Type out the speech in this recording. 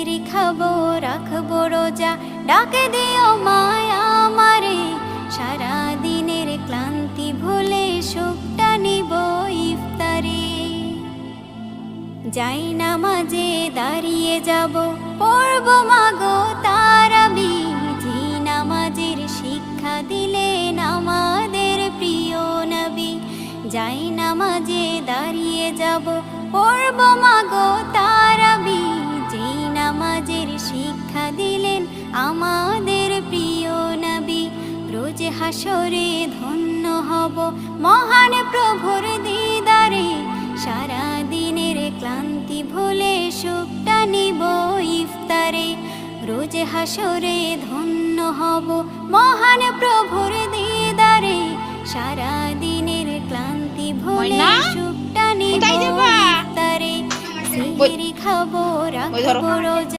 সেহেরি খাবো রাখবো রোজা, ডাকে দিও মায়া আমারে, সারা দিনের ক্লান্তি ভুলে সুখটা নিব ইফতারে। যাই নামাজে দাঁড়িয়ে যাব, পড়ব মাগো তারাবি, যে নামাজের শিক্ষা দিলেন আমাদের প্রিয় নবী। যাই নামাজে দাঁড়িয়ে যাব, পড়ব মাগো তারাবি, যে নামাজের শিক্ষা দিলেন আমাদের প্রিয় নবী। রোজ হাসরে ধন্য হব মহান প্রভুর দিদারে, সারা দিনের ক্লান্তি ভুলে সুখটা নিব ইফতারে। রোজ হাসরে ধন্য হব মহান প্রভুর দিদারে, সারা দিনের ক্লান্তি ভুলে সুখটা নিব ইফতারে। সেহেরি খাবো রাখবো রোজা।